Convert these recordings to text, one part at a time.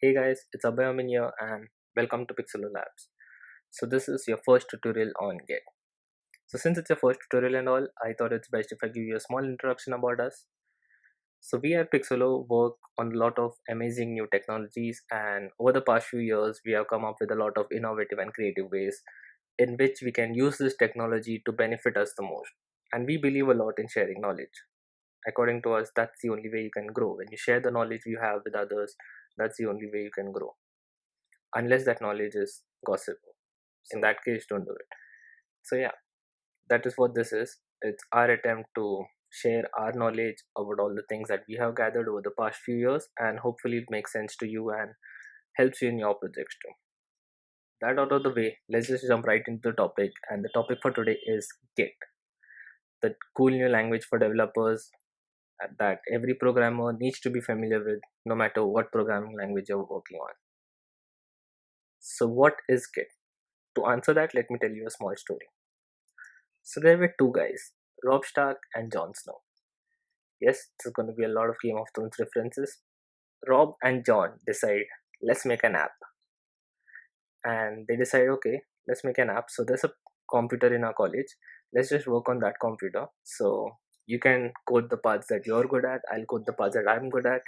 Hey guys, it's Abhay Amin here and welcome to Pixolo Labs. So this is your first tutorial on Git. So since it's your first tutorial and all, I thought it's best if I give you a small introduction about us. So we at Pixolo work on a lot of amazing new technologies, and over the past few years we have come up with a lot of innovative and creative ways in which we can use this technology to benefit us the most. And we believe a lot in sharing knowledge. According to us, that's the only way you can grow. When you share the knowledge you have with others, that's the only way you can grow, unless that knowledge is gossip. In that case, don't do it. So yeah, that is what this is. It's our attempt to share our knowledge about all the things that we have gathered over the past few years, and hopefully it makes sense to you and helps you in your projects too. That out of the way, let's just jump right into the topic. And the topic for today is Git, the cool new language for developers that every programmer needs to be familiar with, no matter what programming language you're working on. So what is Git? To answer that, let me tell you a small story. So there were two guys, Rob Stark and Jon Snow. Yes, there's going to be a lot of Game of Thrones references. Rob and Jon decide, let's make an app. And they decide, okay, let's make an app. So there's a computer in our college. Let's just work on that computer. So you can code the parts that you're good at, I'll code the parts that I'm good at,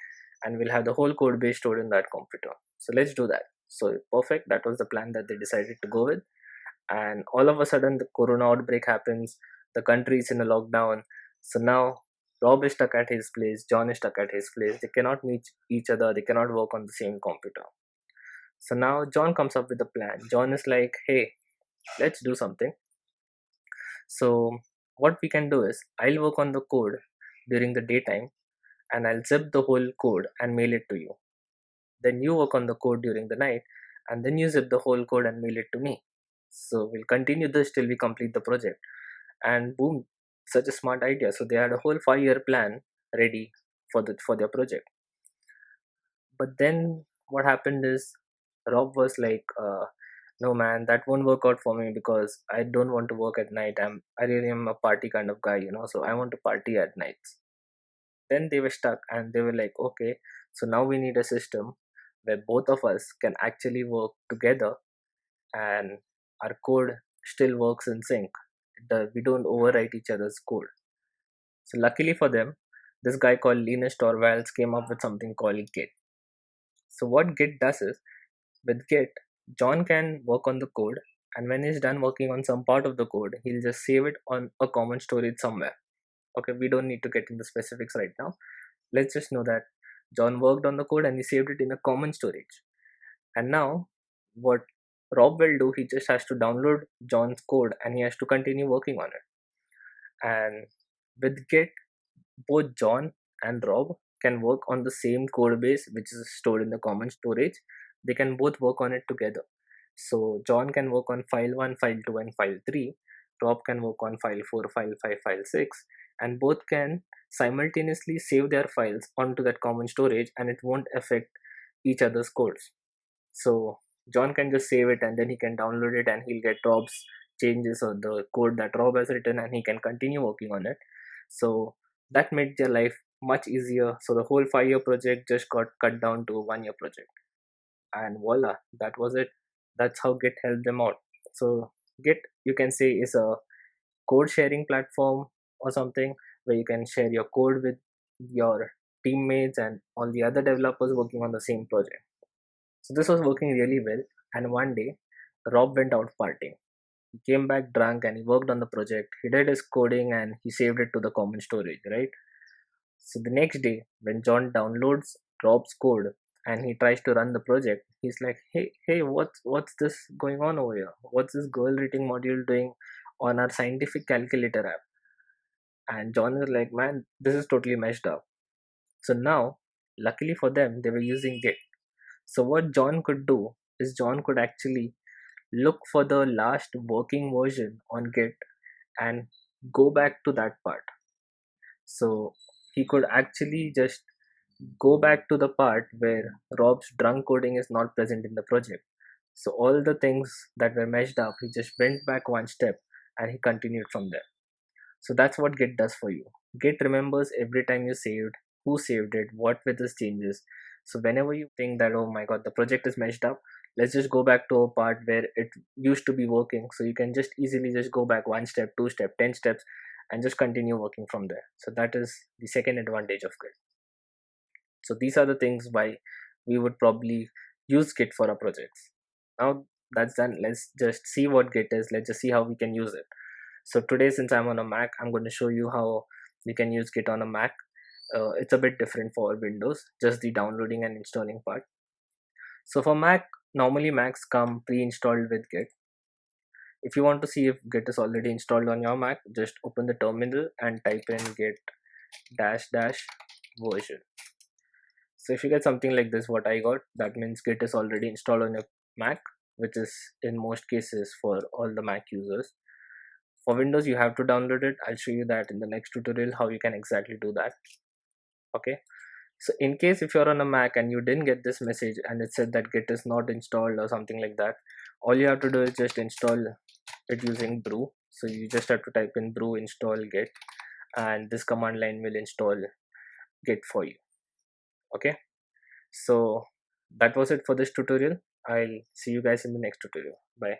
and we'll have the whole code base stored in that computer. So let's do that. So perfect, that was the plan that they decided to go with. And all of a sudden the corona outbreak happens, the country is in a lockdown. So now Rob is stuck at his place, Jon is stuck at his place, they cannot meet each other, they cannot work on the same computer. So now Jon comes up with a plan. Jon is like, hey, let's do something. So what we can do is, I'll work on the code during the daytime and I'll zip the whole code and mail it to you. Then you work on the code during the night and then you zip the whole code and mail it to me. So we'll continue this till we complete the project. And boom, such a smart idea. So they had a whole 5-year plan ready for their project. But then what happened is Rob was like, no man, that won't work out for me because I don't want to work at night. I really am a party kind of guy, so I want to party at nights. Then they were stuck and they were like, okay, so now we need a system where both of us can actually work together and our code still works in sync. We don't overwrite each other's code. So luckily for them, this guy called Linus Torvalds came up with something called Git. So what Git does is, with Git, Jon can work on the code, and when he's done working on some part of the code, he'll just save it on a common storage somewhere. Okay, we don't need to get into specifics right now. Let's just know that Jon worked on the code and he saved it in a common storage. And now, what Rob will do, he just has to download Jon's code and he has to continue working on it. And with Git, both Jon and Rob can work on the same code base which is stored in the common storage. They can both work on it together. So Jon can work on file 1, file 2, and file 3. Rob can work on file 4, file 5, file 6, and both can simultaneously save their files onto that common storage and it won't affect each other's codes. So Jon can just save it and then he can download it and he'll get Rob's changes or the code that Rob has written and he can continue working on it. So that made their life much easier. So the whole 5-year project just got cut down to a 1-year project. And voila, that was it. That's how Git helped them out. So Git, you can say, is a code sharing platform or something where you can share your code with your teammates and all the other developers working on the same project. So this was working really well, and one day Rob went out partying. He came back drunk and he worked on the project. He did his coding and he saved it to the common storage, right? So the next day, when Jon downloads Rob's code and he tries to run the project, he's like, hey, what's this going on over here? What's this girl rating module doing on our scientific calculator app? And Jon is like, man, this is totally messed up. So now, luckily for them, they were using Git. So what Jon could do is Jon could actually look for the last working version on Git and go back to that part. So he could actually just go back to the part where Rob's drunk coding is not present in the project. So all the things that were messed up, he just went back one step and he continued from there. So that's what Git does for you. Git remembers every time you saved, who saved it, what were the changes. So whenever you think that, oh my god, the project is messed up, let's just go back to a part where it used to be working. So you can just easily just go back one step, two step, 10 steps, and just continue working from there. So that is the second advantage of Git. So these are the things why we would probably use Git for our projects. Now that's done, let's just see what Git is. Let's just see how we can use it. So today, since I'm on a Mac, I'm going to show you how you can use Git on a Mac. It's a bit different for Windows, just the downloading and installing part. So for Mac, normally Macs come pre-installed with Git. If you want to see if Git is already installed on your Mac, just open the terminal and type in git dash dash version. So if you get something like this, what I got, that means Git is already installed on your Mac, which is in most cases for all the Mac users. For Windows, you have to download it. I'll show you that in the next tutorial, how you can exactly do that. Okay. So in case if you're on a Mac and you didn't get this message and it said that Git is not installed or something like that, all you have to do is just install it using brew. So you just have to type in brew install git, and this command line will install Git for you. Okay. So that was it for this tutorial. I'll see you guys in the next tutorial. Bye.